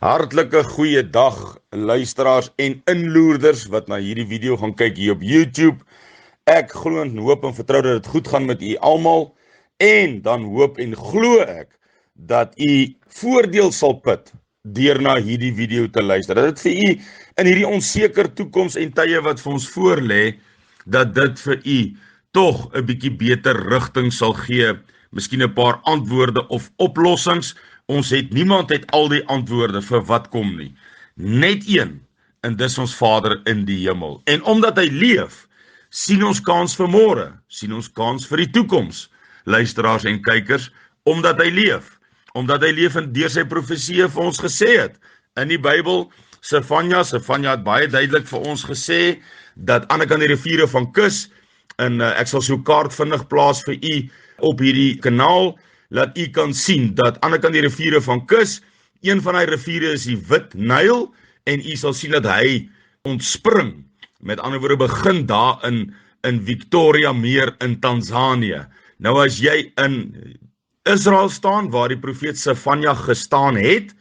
Hartlike goeie dag luisteraars en inloerders wat na hierdie video gaan kyk hier op YouTube. Ek glo en hoop en vertrou dat dit goed gaan met u almal en dan hoop en glo ek dat u voordeel sal put deur na hierdie video te luister. Dat dit vir u in hierdie onseker toekoms en tye wat vir ons voorlê, dat dit vir u tog 'n bietjie beter rigting sal gee, miskien 'n paar antwoorde of oplossings. Niemand het al die antwoorde vir wat kom nie. Net een, en dis ons Vader in die hemel. En omdat hy leef, sien ons kans vir môre, sien ons kans vir die toekoms, luisteraars en kykers, omdat hy leef. Omdat hy leef en deur sy profeseë vir ons gesê het. In die Bybel, Sefanja het baie duidelik vir ons gesê, dat aan die kant die riviere van Kus, en ek sal so 'n kaart vinnig plaas vir u op hierdie kanaal, laat u kan sien dat aan die kant die riviere van Kus, een van die riviere is die Wit Nyl, en u sal sien dat hy ontspring, met ander woorde begin daar in Victoria Meer in Tanzanië. Nou as jy in Israel staan, waar die profeet Sefanja gestaan het,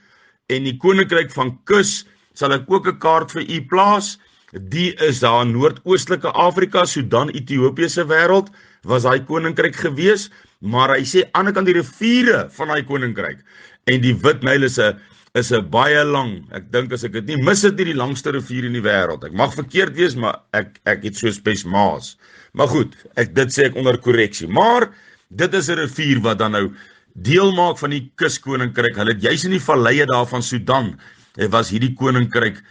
en die koninkryk van Kus, sal ek ook 'n kaart vir u plaas. Die is daar in noordoostelike Afrika, Sudan, Ethiopië se wêreld, was daai koninkryk gewees, maar hy sê aan die kant die riviere van daai koninkryk. En die Wit Nyl is 'n baie lang, ek dink as ek dit nie mis, het nie die langste rivier in die wêreld. Ek mag verkeerd wees, maar ek het so spes maas. Maar goed, dit sê ek onder korreksie. Maar dit is 'n rivier wat dan nou deel maak van die kuskoninkryk. Hulle het juis in die valleie daar van Sudan, was hierdie koninkryk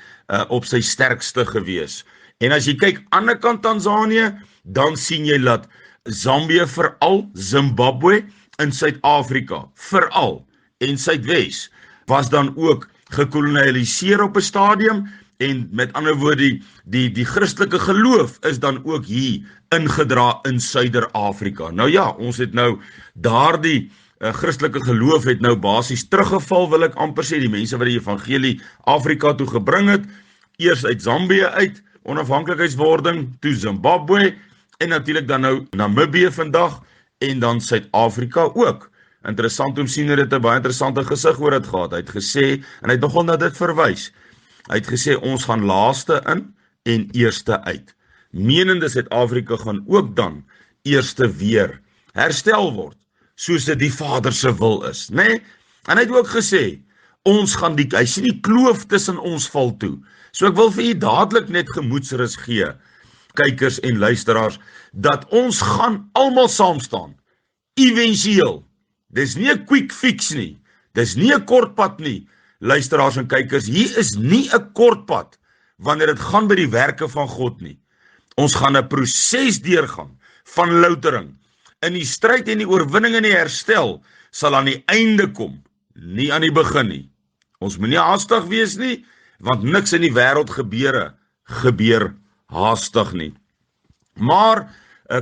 op sy sterkste gewees. En as jy kyk aan die kant Tanzanië, dan sien jy dat Zambië veral, Zimbabwe in Suid-Afrika veral en Suidwes was dan ook gekolonialiseer op 'n stadium, en met ander woorde die Christelike geloof is dan ook hier ingedra in Suider-Afrika. Nou ja, ons het nou daardie Christelike geloof het nou basies teruggeval, wil ek amper sê, die mense wat die evangelie Afrika toe gebring het, eers uit Zambië uit, onafhanklikheidswording, toe Zimbabwe, en natuurlik dan nou Namibië vandag, en dan Suid-Afrika ook. Interessant om sien dat dit 'n baie interessante gesig oor het gehad. Hy het gesê, en hy het nogal na dit verwys, hy het gesê, ons gaan laaste in en eerste uit. Menende Suid-Afrika gaan ook dan eerste weer herstel word, soos dit die Vader se wil is, né? En hy het ook gesê, ons gaan hy sien die kloof tussen ons val toe. So ek wil vir u dadelik net gemoedsrus gee, kykers en luisteraars, dat ons gaan almal saam staan, éventueel. Dis nie 'n quick fix nie, dis nie 'n kort pad nie, luisteraars en kykers, hier is nie 'n kort pad, wanneer dit gaan by die werke van God nie. Ons gaan 'n proses deurgaan, van loutering, in die stryd en die oorwinning en die herstel, sal aan die einde kom, nie aan die begin nie. Ons moet nie haastig wees nie, want niks in die wêreld gebeur haastig nie. Maar,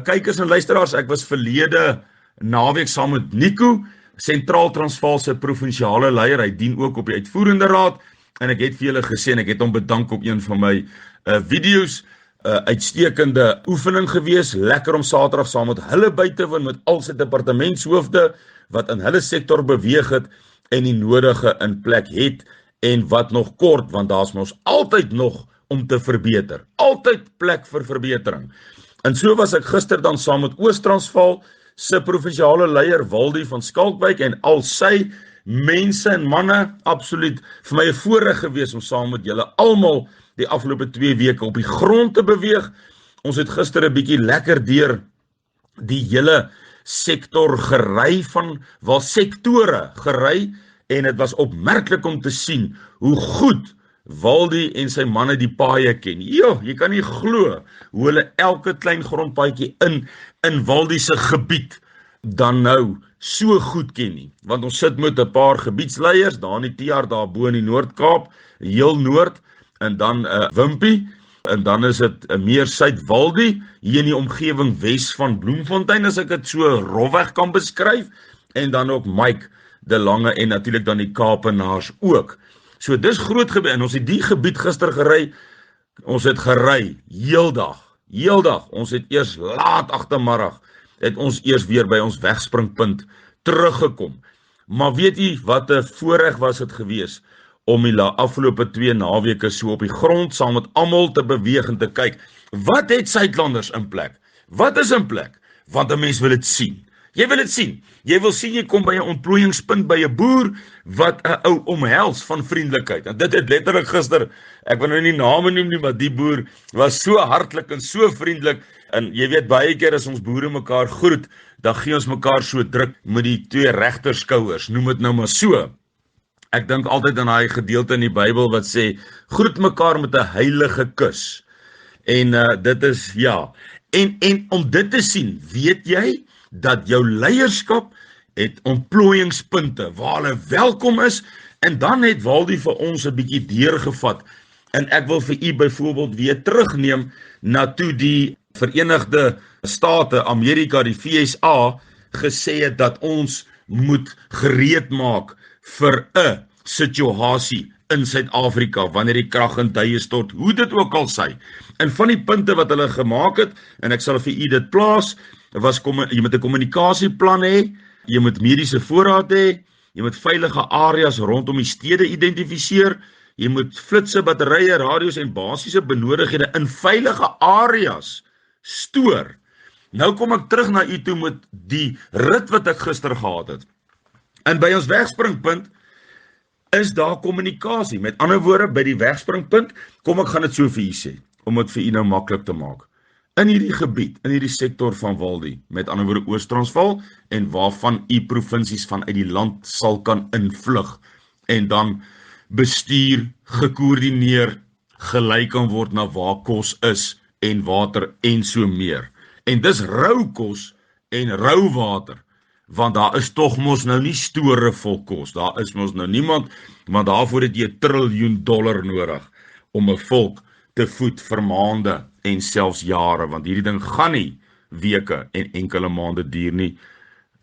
kykers en luisteraars, ek was verlede naweek saam met Nico, Sentraal-Transvaalse provinsiale leier, hy dien ook op die uitvoerende raad, en ek het vir julle gesê, en ek het hom bedank op een van my video's, uitstekende oefening gewees, lekker om Saterdag saam met hulle by te woon, met al sy departementshoofde, wat in hulle sektor beweeg het, en die nodige in plek het, en wat nog kort, want daar is ons altyd nog om te verbeter, altyd plek vir verbetering. En so was ek gister dan saam met Oos-Transvaal, se provinsiale leier Waldie van Skalkwyk, en al sy mense en manne, absoluut vir my 'n voorreg gewees om saam met julle almal die afgelope 2 weke op die grond te beweeg. Ons het gister 'n bietjie lekker deur die hele sektor gery, sektore gery, en dit was opmerklik om te sien hoe goed Waldie en sy manne die paaie ken. Jy kan nie glo hoe hulle elke klein grondpaadjie in Waldie se gebied dan nou so goed ken nie. Want ons sit met 'n paar gebiedsleiers, daar in die TR daarbo in die Noord-Kaap, heel noord, en dan Wimpie, en dan is dit meer Suid-Waldie, hier in die omgewing Wes van Bloemfontein, as ek dit so rofweg kan beskryf, en dan ook Mike de Lange, en natuurlik dan die Kaapenaars ook. So dis groot gebied, en ons het die gebied gister gery, ons het gery, heel dag, ons het eers laat agtermiddag, het ons eers weer by ons wegspringpunt teruggekom. Maar weet u wat 'n voorreg was dit gewees, om die afgelope 2 naweke so op die grond saam met almal te beweeg en te kyk, wat het Suidlanders in plek? Wat is in plek? Want 'n mens wil dit sien. Jy wil dit sien. Jy wil sien jy kom by 'n ontplooiingspunt by 'n boer wat 'n ou omhels van vriendelikheid. En dit het letterlik gister, ek wil nou nie name noem nie, maar die boer was so hartlik en so vriendelik. En jy weet baie keer as ons boere mekaar groet, dan gee ons mekaar so druk met die 2 regterskouers, noem dit nou maar so. Ek dink altyd aan daai gedeelte in die Bybel wat sê, groet mekaar met 'n heilige kus. En dit is, ja, en om dit te sien, weet jy, dat jou leierskap het ontplooiingspunte waar hulle welkom is, en dan het Waldie vir ons 'n bietjie deurgevat, en ek wil vir u byvoorbeeld weer terugneem na toe die Verenigde State, Amerika, die VSA, gesê het dat ons moet gereed maak vir 'n situasie in Suid-Afrika, wanneer die krag in duie stort, hoe dit ook al sy. En van die punte wat hulle gemaak het, en ek sal vir u dit plaas, was jy moet 'n kommunikasieplan hê, jy moet mediese voorraad hê, jy moet veilige areas rondom die stede identifiseer, jy moet flitse, batterye, radio's en basiese benodighede in veilige areas stoor. Nou kom ek terug na u toe met die rit wat ek gister gehad het. En by ons wegspringpunt is daar kommunikasie. Met ander woorde, by die wegspringpunt, kom ek gaan dit so vir u sê, om dit vir u nou maklik te maak. In hierdie gebied, in hierdie sektor van Waldie, met ander woorde Oos-Transvaal, en waarvan u provinsies vanuit die land sal kan invlug, en dan bestuur, gekoördineer, gelei kan word na waar kos is, en water, en so meer. En dis rou kos, en rou water, want daar is tog mos nou nie store vol kos, daar is mos nou niemand, want daarvoor het jy $1 triljoen nodig, om 'n volk te voed vir maande, en selfs jare, want hierdie ding gaan nie weke en enkele maande duur nie.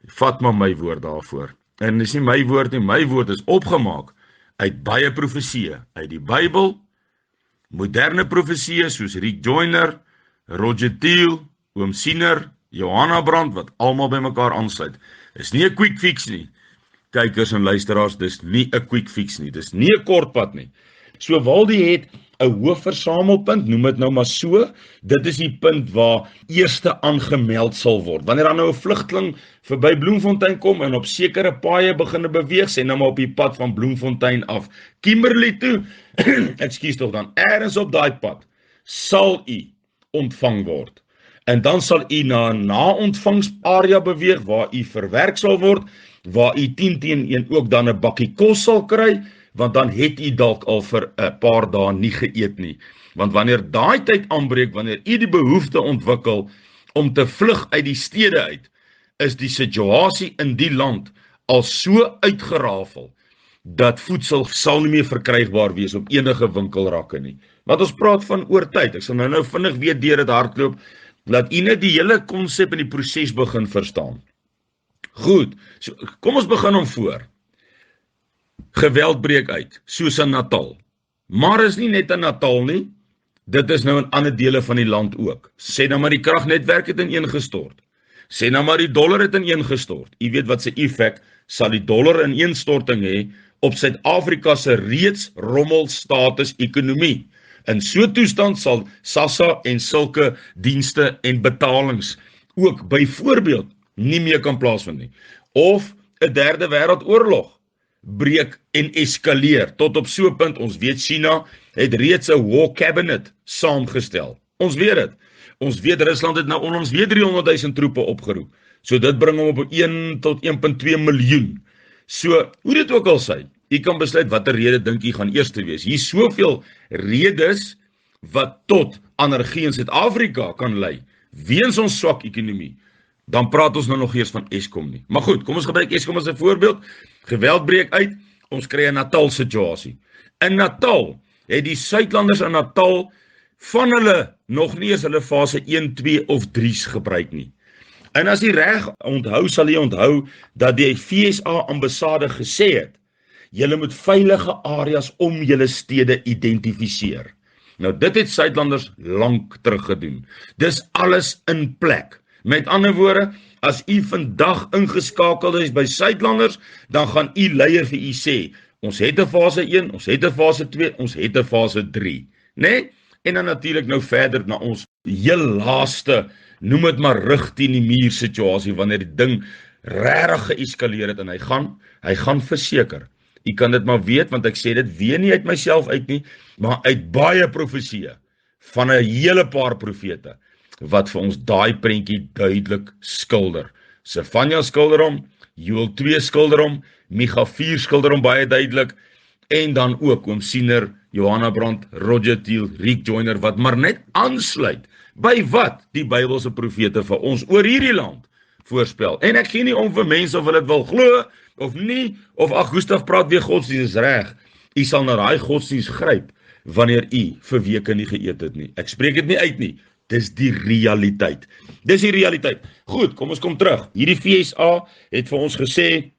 Vat maar my woord daarvoor. En dis nie my woord nie, my woord is opgemaak uit baie profesieë, uit die Bybel, moderne profesieë soos Rick Joyner, Roger Thiel, Oom Siener, Johanna Brandt, wat almal by mekaar aansluit. Dis nie 'n quick fix nie. Kykers en luisteraars, dis nie 'n quick fix nie. Dis nie 'n kortpad nie. So Waldie het 'n hoofversamelpunt, noem dit nou maar so. Dit is die punt waar eerste aangemeld sal word. Wanneer dan nou 'n vlugteling verby Bloemfontein kom en op sekere paaie begin beweeg, sê nou maar op die pad van Bloemfontein af Kimberley toe, ekskuus tog dan, ergens op daai pad, sal u ontvang word. En dan sal u na 'n naontvangksarea beweeg, waar u verwerk sal word, waar u 10 teen 1 ook dan 'n bakkie kos sal kry, want dan het u dalk al vir 'n paar dae nie geëet nie. Want wanneer daai tyd aanbreek, wanneer u die behoefte ontwikkel om te vlug uit die stede uit, is die situasie in die land al so uitgerafel, dat voedsel sal nie meer verkrygbaar wees op enige winkelrakke nie. Want ons praat van oor tyd, ek sal nou vinnig weer deur dit hardloop, laat u net die hele konsep en die proses begin verstaan. Goed, so, kom ons begin om voor. Geweld breek uit, soos in Natal. Maar is nie net in Natal nie, dit is nou in ander dele van die land ook. Sê nou maar die kragnetwerk het ineengestort. Sê nou maar die dollar het ineengestort. U weet wat se effek sal die dollar ineenstorting hê op Suid-Afrika se reeds rommelstatus ekonomie. In so toestand sal SASSA en sulke dienste en betalings ook byvoorbeeld nie meer kan plaasvind nie. Of 'n derde wêreldoorlog breek en eskaleer tot op so 'n punt. Ons weet China het reeds 'n war cabinet saamgestel. Ons weet dit. Ons weet Rusland het nou onlangs weer 300,000 troepe opgeroep. So dit bring hom op 1 tot 1.2 miljoen. So, hoe dit ook al sy, u kan besluit watter rede dink u gaan eerste wees. Hier is soveel redes wat tot anargie in Suid-Afrika kan lei, weens ons swak ekonomie. Dan praat ons nou nog eers van Eskom nie. Maar goed, kom ons gebruik Eskom as 'n voorbeeld. Geweld breek uit, ons kry 'n Natal situasie. In Natal het die Suidlanders in Natal van hulle nog nie eens hulle fase 1, 2 of 3's gebruik nie. En as jy reg onthou, sal jy onthou dat die FSA ambassade gesê het, julle moet veilige areas om julle stede identifiseer. Nou dit het Suidlanders lank terug gedoen. Dis alles in plek. Met ander woorde, as u vandag ingeskakel is by Suidlanders, dan gaan u leier vir u sê, Ons het 'n fase 1, ons het 'n fase 2, ons het 'n fase 3, né? En dan natuurlik nou verder na ons heel laaste, noem dit maar rug teen die muur situasie, wanneer die ding regtig geeskaleer het en hy gaan verseker. U kan dit maar weet, want ek sê dit weer nie uit myself uit nie, maar uit baie profesieë van 'n hele paar profete wat vir ons daai prentjie duidelik skilder. Sefanja skilder hom, Joel 2 skilder hom, Micha 4 skilder hom baie duidelik, en dan ook oom Siener, Johanna Brandt, Roger Thiel, Rick Joyner, wat maar net aansluit by wat die Bybelse profete vir ons oor hierdie land voorspel. En ek gee nie om vir mense of hulle dit wil glo of nie, of ag Gustaf praat weer godsdienst, is reg. U sal na daai godsdienst gryp wanneer u vir weke nie geëet het nie. Ek spreek dit nie uit nie. Dis die realiteit. Dis die realiteit. Goed, kom ons kom terug. Hierdie FSA het vir ons gesê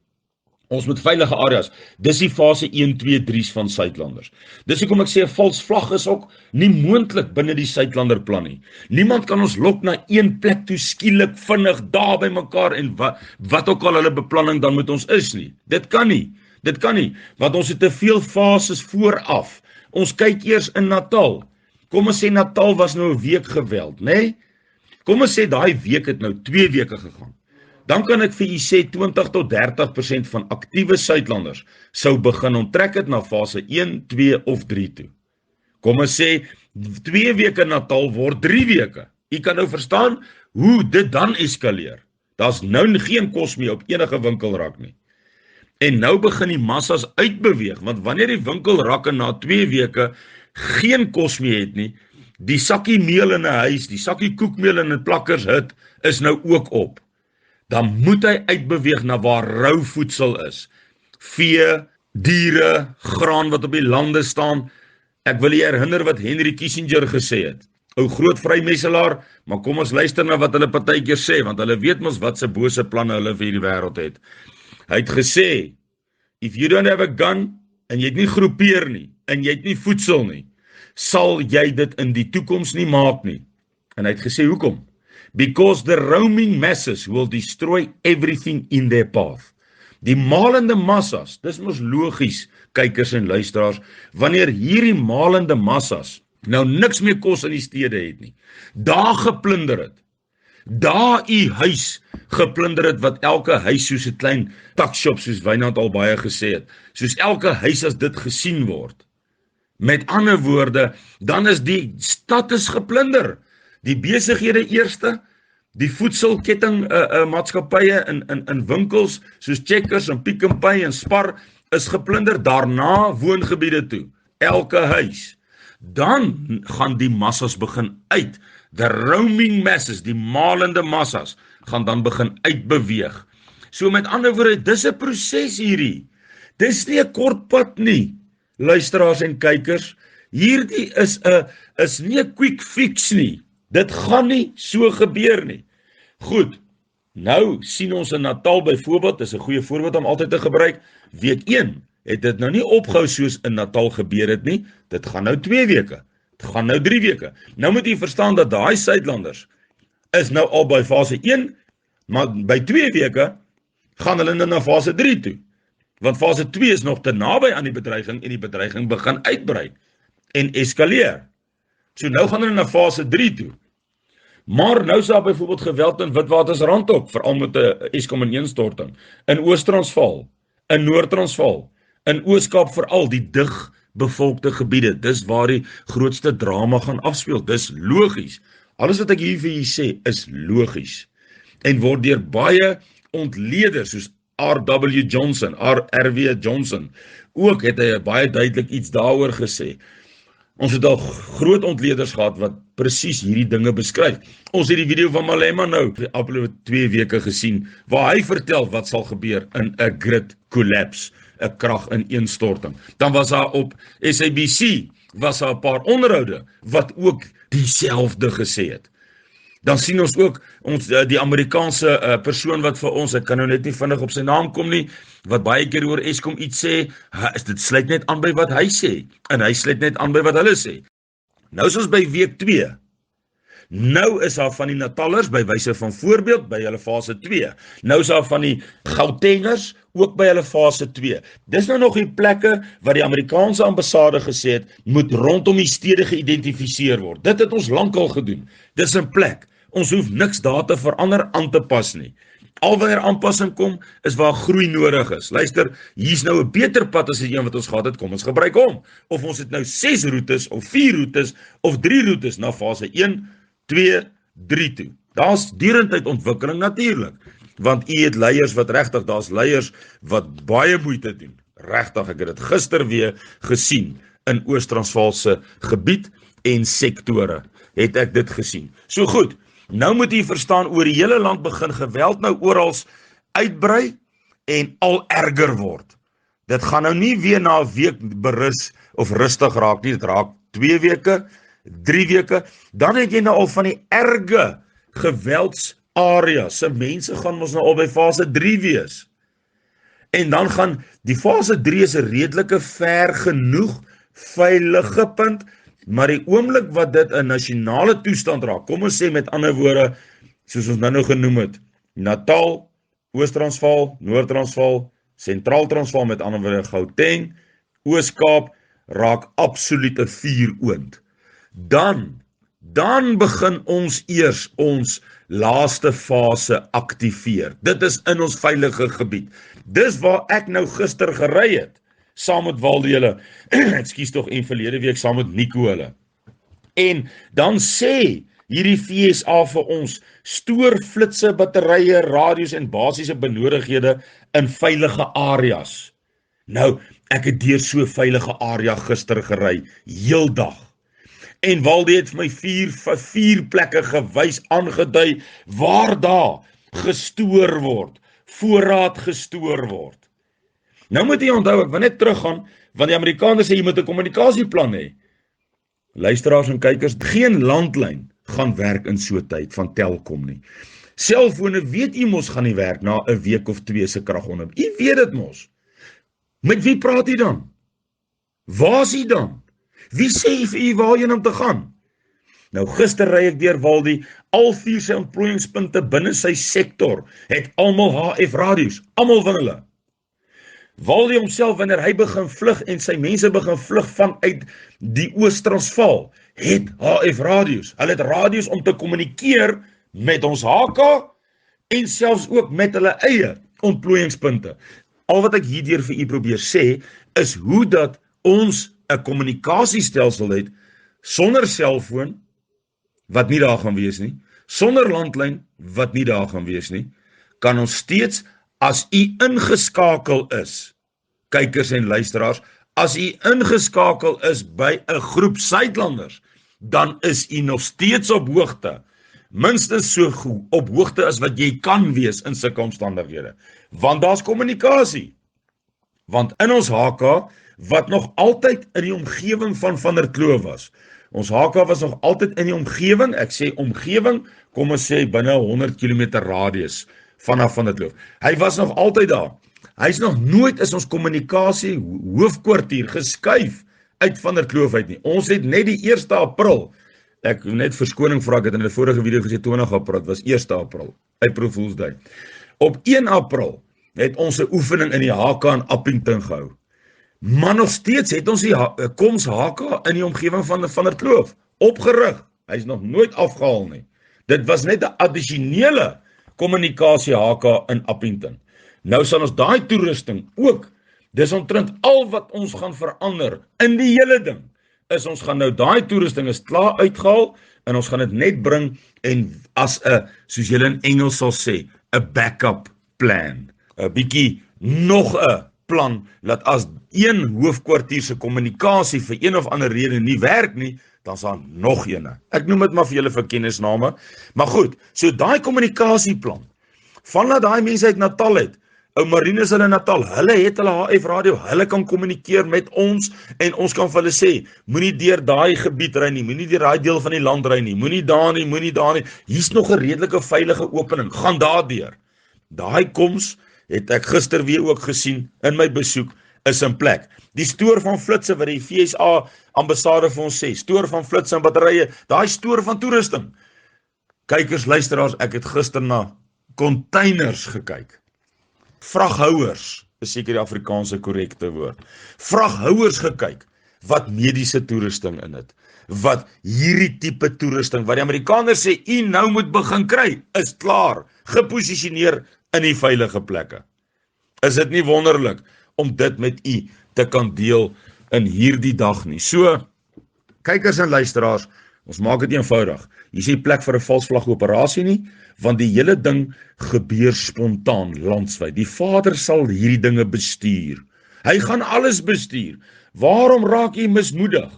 ons moet veilige areas. Dis die fase 1, 2, 3's van Suidlanders. Dis hoekom ek sê 'n vals vlag is ook nie moontlik binne die Suidlander plan nie. Niemand kan ons lok na een plek toe skielik vinnig daar by mekaar en wat ook al hulle beplanning dan met ons is nie. Dit kan nie, want ons het te veel fases vooraf. Ons kyk eers in Natal. Kom ons sê Natal was nou 'n week geweld, né? Kom ons sê daai week het nou 2 weke gegaan. Dan kan ek vir u sê 20 tot 30% van aktiewe Suidlanders sou begin onttrek het na fase 1, 2 of 3 toe. Kom ons sê 2 weke Natal word 3 weke. U kan nou verstaan hoe dit dan eskaleer. Daar's nou geen kos meer op enige winkelrak nie. En nou begin die massas uitbeweeg, want wanneer die winkelrakke na 2 weke geen kos meer het nie, die sakkie meel in 'n huis, die sakkie koekmeel in 'n plakkershut is nou ook op. Dan moet hy uitbeweeg na waar rou voedsel is. Vee, diere, graan wat op die lande staan. Ek wil jy herinner wat Henry Kissinger gesê het. Ou groot vrymesselaar, maar kom ons luister na wat hulle partykeer sê, want hulle weet mos wat se bose planne hulle vir hierdie wêreld het. Hy het gesê, if you don't have a gun, en jy het nie groepeer nie, en jy het nie voedsel nie, sal jy dit in die toekoms nie maak nie. En hy het gesê, hoekom? Because the roaming masses will destroy everything in their path. Die malende massas, dis mos logies, kykers en luisteraars, wanneer hierdie malende massas nou niks meer kos in die stede het nie, daar geplunder het, daar u huis geplunder het, wat elke huis soos 'n klein tuckshop, soos Wynand al baie gesê het, soos elke huis as dit gesien word. Met ander woorde, dan is die stad is geplunder. Die besighede eerste, die voedselketting maatskappye in winkels soos Checkers en Pick n Pay en Spar is geplunder, daarna woongebiede toe, elke huis. Dan gaan die massas begin uit. The roaming masses, die malende massas, gaan dan begin uitbeweeg. So met ander woorde, dis 'n proses hierdie. Dis nie 'n kort pad nie, luisteraars en kykers. Hierdie is nie 'n quick fix nie. Dit gaan nie so gebeur nie. Goed, nou sien ons in Natal byvoorbeeld, dis 'n goeie voorbeeld om altyd te gebruik, week 1 het dit nou nie opgehou soos in Natal gebeur het nie, dit gaan nou 2 weke, dit gaan nou 3 weke. Nou moet jy verstaan dat daai Suidlanders is nou al by fase 1, maar by 2 weke gaan hulle nou na fase 3 toe. Want fase 2 is nog te naby aan die bedreiging en die bedreiging begin uitbrei en eskaleer. So nou gaan hulle na fase 3 toe. Maar nou is daar byvoorbeeld geweld in Witwatersrand, veral met 'n Eskom ineenstorting, in Oos-Transvaal, in Noord-Transvaal, in Oos-Kaap veral die dig bevolkte gebiede. Dis waar die grootste drama gaan afspeel. Dis logies. Alles wat ek hier vir julle sê is logies en word deur baie ontleeders soos R.W. Johnson, R.W. Johnson, ook het hy baie duidelik iets daaroor gesê. Ons het al groot ontleeders gehad wat presies hierdie dinge beskryf. Ons het die video van Malema nou afgelope 2 weke gesien, waar hy vertel wat sal gebeur in 'n grid collapse, 'n kragineenstorting. Dan was daar op SABC, was daar 'n paar onderhoude wat ook dieselfde gesê het. Dan sien ons ook die Amerikaanse persoon wat vir ons, ek kan nou net nie vinnig op sy naam kom nie, wat baie keer oor Eskom iets sê, dit sluit net aan by wat hy sê, en hy sluit net aan by wat hulle sê. Nou is ons by week 2. Nou is daar van die Natalers by wyse van voorbeeld by hulle fase 2. Nou is daar van die Gautengers ook by hulle fase 2. Dis nou nog die plekke wat die Amerikaanse ambassade gesê het, moet rondom die stede geïdentifiseer word. Dit het ons lankal gedoen. Dis 'n plek. Ons hoef niks daar te verander, aan te pas nie. Al wanneer aanpassing kom, is waar groei nodig is. Luister, hier's nou 'n beter pad as die een wat ons gehad het, kom ons gebruik hom. Of ons het nou 6 roetes, of 4 roetes, of 3 roetes na fase 1, 2, 3 toe. Daar's derentyd ontwikkeling natuurlik, want u het leiers wat regtig, daar's leiers wat baie moeite doen. Regtig, ek het dit gister weer gesien in Oos-Transvaalse gebied en sektore, het ek dit gesien. So goed, nou moet u verstaan, oor die hele land begin geweld nou orals uitbrei en al erger word. Dit gaan nou nie weer na 'n week berus of rustig raak nie, dit raak 2 weke, 3 weke, dan het jy nou al van die erge geweldsareas, se mense gaan ons nou al by fase 3 wees. En dan gaan, die fase 3 is 'n redelike ver genoeg veilige punt, maar die oomblik wat dit 'n nasionale toestand raak, kom ons sê met ander woorde, soos ons nou genoem het, Natal, Oos-Transvaal, Noord-Transvaal, Sentraal-Transvaal, met ander woorde Gauteng, Oos-Kaap, raak absoluut 'n vuuroond. Dan begin ons eers ons laaste fase aktiveer. Dit is in ons veilige gebied. Dis waar ek nou gister gery het, saam met Waldi hulle, ekskuus tog, en verlede week saam met Nico hulle. En dan sê hierdie FSA vir ons, stoor flitse, batterye, radio's en basiese benodighede in veilige areas. Nou, ek het deur so 'n veilige area gister gery, heeldag. En Waldi het vir my vier plekke gewys, aangedui, waar daar gestoor word, voorraad gestoor word. Nou moet jy onthou, ek wil net teruggaan, want die Amerikaners sê jy moet 'n kommunikasieplan hê. Luisteraars en kykers, geen landlyn gaan werk in so tyd van Telkom nie. Selfone weet u mos gaan nie werk na 'n week of 2 se kragonderhoud. U weet dit mos. Met wie praat u dan? Waar is u dan? Wie sê vir u waarheen om te gaan? Nou gister ry ek deur Waldi, al 4 sy ontplooiingspunte binne sy sektor het almal HF radio's, almal van hulle. Waldi homself, wanneer hy begin vlug en sy mense begin vlug vanuit die Oos-Transvaal, het HF radio's. Hulle het radio's om te kommunikeer met ons HK en selfs ook met hulle eie ontplooiingspunte. Al wat ek hierdeur vir u probeer sê, is hoe dat ons 'n kommunikasiestelsel het sonder selfoon, wat nie daar gaan wees nie, sonder landlyn, wat nie daar gaan wees nie, kan ons steeds, as u ingeskakel is, kykers en luisteraars, as u ingeskakel is by 'n groep Suidlanders, dan is u nog steeds op hoogte, minstens so goed op hoogte as wat jy kan wees in sulke omstandighede, want daar's kommunikasie, want in ons HK, wat nog altyd in die omgewing van der Kloof was, ons HK was nog altyd in die omgewing, ek sê omgewing, kom ons sê binne 100 km radius vanaf van der Kloof. Hy was nog altyd daar. Hy is nog nooit is ons kommunikasie hoofkwartier geskuif uit van der Kloof uit nie. Ons het net die 1 April, ek net verskoning vra, ek het in die vorige video gesê 20 April, het was 1 April, April Fool's Day. Op 1 April het ons 'n oefening in die HK in Appington gehou. Maar nog steeds het ons die koms HK in die omgewing van der Kloof opgerig. Hy is nog nooit afgehaal nie. Dit was net 'n addisionele kommunikasie HK in Appington. Nou sal ons daai toerusting ook, dis omtrent al wat ons gaan verander in die hele ding, is ons gaan nou daai toerusting is klaar uitgehaal en ons gaan dit net bring en as 'n, soos julle in Engels sal sê, 'n backup plan. 'n Bietjie nog 'n plan, dat as een hoofkwartier se kommunikasie vir een of ander rede nie werk nie, dan is daar nog ene. Ek noem dit maar vir julle vir kennisname. Maar goed, so daai kommunikasieplan, vandat daai mense uit Natal het, ou Marines hulle Natal, hulle het hulle HF radio, hulle kan kommunikeer met ons, en ons kan vir hulle sê, moenie deur daai gebied ry nie, moenie deur daai deel van die land ry nie, moenie daar nie, hier's nog 'n redelike veilige opening, gaan daardeur. Daai koms, het ek gister weer ook gesien, in my besoek, is in plek. Die stoor van flitse, wat die FSA ambassade vir ons sê, stoor van flitse en batterye, daai stoor van toerusting, Kykers, luisteraars, ek het gister na containers gekyk. Vraghouers is seker die Afrikaanse korrekte woord. Vraghouers gekyk wat mediese toerusting in het. Wat hierdie tipe toerusting, wat die Amerikaners sê, u nou moet begin kry, is klaar, geposisioneer in die veilige plekke. Is dit nie wonderlik om dit met u te kan deel in hierdie dag nie? So, kykers en luisteraars, ons maak dit eenvoudig. Hier is nie plek vir 'n valsvlag operasie nie, want die hele ding gebeur spontaan landwyd. Die Vader sal hierdie dinge bestuur. Hy gaan alles bestuur. Waarom raak jy mismoedig?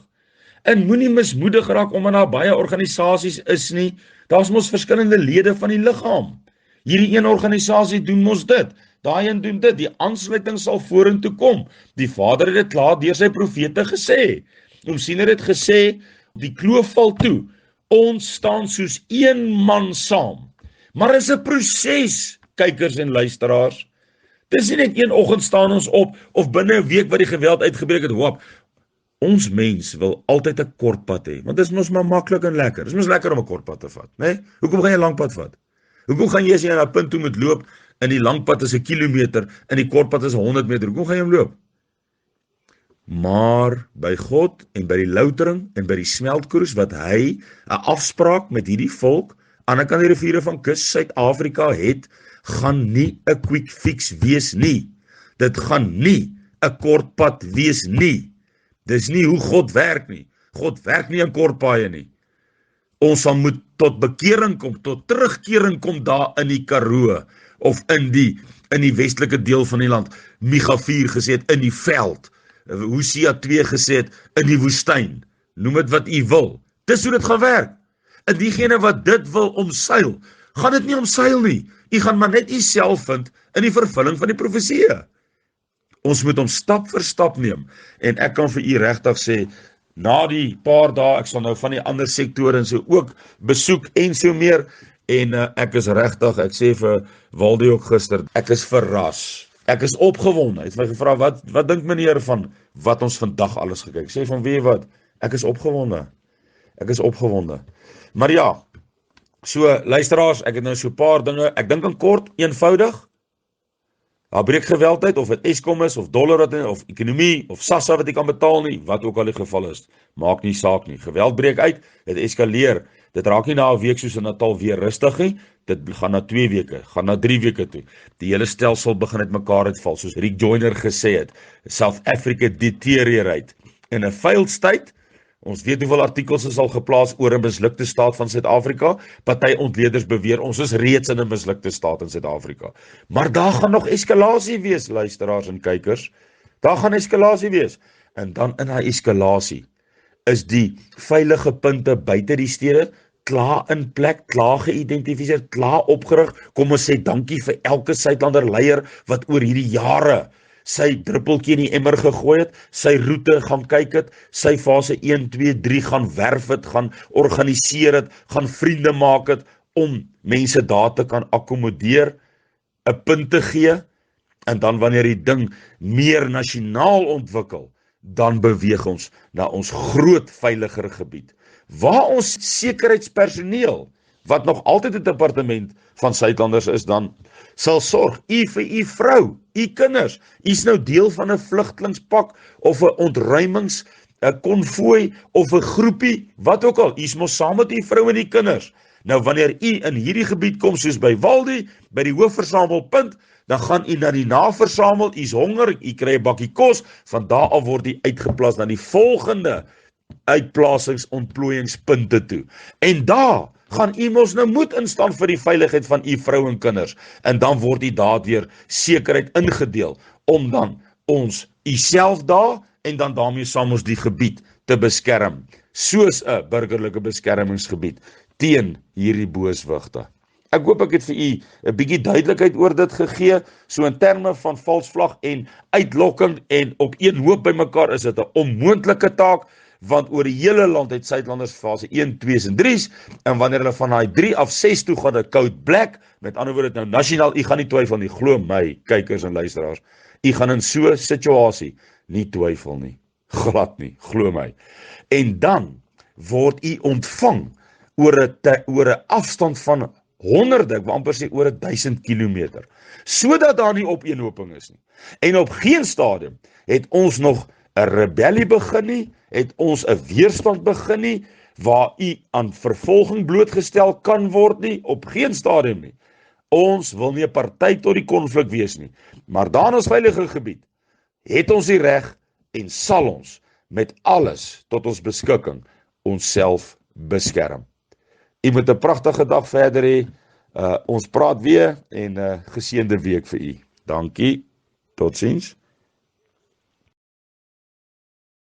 En moenie mismoedig raak omdat daar baie organisasies is nie. Daar's mos verskillende lede van die liggaam. Hierdie een organisasie doen mos dit. Daai een doen dit. Die aansluiting sal vorentoe kom. Die Vader het dit klaar deur sy profete gesê. Omsien het dit gesê, die kloof val toe. Ons staan soos een man saam. Maar is 'n proses, kykers en luisteraars. Dis nie net een oggend staan ons op, of binne 'n week wat die geweld uitgebreek het, hoop. Ons mens wil altyd 'n kort pad hê, want dit is mos maar maklik en lekker. Dit is mos lekker om 'n kort pad te vat, né? Hoekom gaan jy 'n lang pad vat? Hoekom gaan jy as jy na 'n punt toe moet loop, en die lang pad is 1 kilometer, en die kort pad is 100 meter, hoekom gaan jy hom loop? Maar by God en by die loutering en by die smeltkroes wat hy 'n afspraak met hierdie volk aan die kant die riviere van kus Suid-Afrika het, gaan nie 'n quick fix wees nie. Dit gaan nie 'n kort pad wees nie. Dis nie hoe God werk nie. God werk nie in kort paaie nie. Ons sal moet tot bekering kom, tot terugkering kom daar in die Karoo of in die westelike deel van die land. Micha 4 gesê het in die veld. Hosea 2 gesê het in die woestyn. Noem dit wat u wil. Dis hoe dit gaan werk. En diegene wat dit wil omseil, gaan dit nie omseil nie. U gaan maar net u self vind in die vervulling van die profeseë. Ons moet hom stap vir stap neem. En ek kan vir u regtig sê, na die paar dae, ek sal nou van die ander sektore en so ook besoek en so meer. En ek is regtig, ek sê vir Waldo ook gister, ek is verras. Ek is opgewonde. Hy het my gevra, wat dink meneer van wat ons vandag alles gekyk? Ek sê van weet wat, ek is opgewonde. Ek is opgewonde. Maar ja, so luisteraars, ek het nou so 'n paar dinge, ek dink in kort, eenvoudig. Daar breek geweld uit, of dit Eskom is, of dollar of ekonomie, of SASSA wat jy kan betaal nie, wat ook al die geval is, maak nie saak nie. Geweld breek uit, dit eskaleer. Dit raak nie na 'n week soos in Natal weer rustig nie. Dit gaan na 2 weke, gaan na 3 weke toe. Die hele stelsel begin uitmekaar uitval, soos Rick Joyner gesê het. South Africa deteriorate. In 'n failed state, ons weet hoeveel artikels is al geplaas oor 'n mislukte staat van Suid-Afrika. Party ontleeders beweer ons is reeds in 'n mislukte staat in Suid-Afrika. Maar daar gaan nog eskalasie wees, luisteraars en kykers. Daar gaan eskalasie wees. En dan in daai eskalasie is die veilige punte buite die stede klaar in plek, klaar geïdentifiseer, klaar opgerig. Kom ons sê dankie vir elke Suidlander leier wat oor hierdie jare sy druppeltjie in die emmer gegooi het, sy roete gaan kyk het, sy fase 1, 2, 3 gaan werf het, gaan organiseer het, gaan vriende maak het, om mense daar te kan akkommodeer, 'n punt te gee, en dan wanneer die ding meer nasionaal ontwikkel, dan beweeg ons na ons groot veiliger gebied, waar ons sekuriteitspersoneel, wat nog altyd 'n departement van Suidlanders is, dan sal sorg, u vir u vrou, u kinders, u is nou deel van 'n vlugtelingspak, of 'n ontruimings, 'n konvooi, of 'n groepie, wat ook al, u is mos saam met u vrou en die kinders. Nou wanneer u in hierdie gebied kom, soos by Waldi, by die hoofversamelpunt, dan gaan u na die naversamel, u is honger, u kry 'n bakkie kos, van daar af word u uitgeplaas na die volgende uitplasings-ontplooiingspunte toe. En daar gaan u mos nou moet instaan vir die veiligheid van u vrou en kinders, en dan word u daardeur sekerheid ingedeel, om dan ons u self daar, en dan daarmee saam ons die gebied te beskerm, soos 'n burgerlike beskermingsgebied, teen hierdie booswigte. Ek hoop ek het vir u 'n bietjie duidelikheid oor dit gegee, so in terme van valsvlag en uitlokking en op een hoop bymekaar is dit 'n onmoontlike taak, want oor die hele land het Suidlanders fase 1, 2 en 3's, en wanneer hulle van daai 3 af 6 toe gaan, 'n code black, met ander woorde nou nasionaal, u gaan nie twyfel nie, glo my, kykers en luisteraars, u gaan in so 'n situasie nie twyfel nie, glad nie, glo my. En dan word u ontvang oor 'n afstand van honderde, ek wil amper sê oor 1000 kilometer, sodat daar nie opeenhoping is nie. En op geen stadium het ons nog 'n rebellie begin nie, het ons 'n weerstand begin nie, waar u aan vervolging blootgestel kan word nie, op geen stadium nie. Ons wil nie 'n party tot die konflik wees nie, maar daar in ons veilige gebied het ons die reg en sal ons met alles tot ons beskikking onsself beskerm. U moet 'n pragtige dag verder hê. Ons praat weer en 'n geseënde week vir u. Dankie. Totsiens.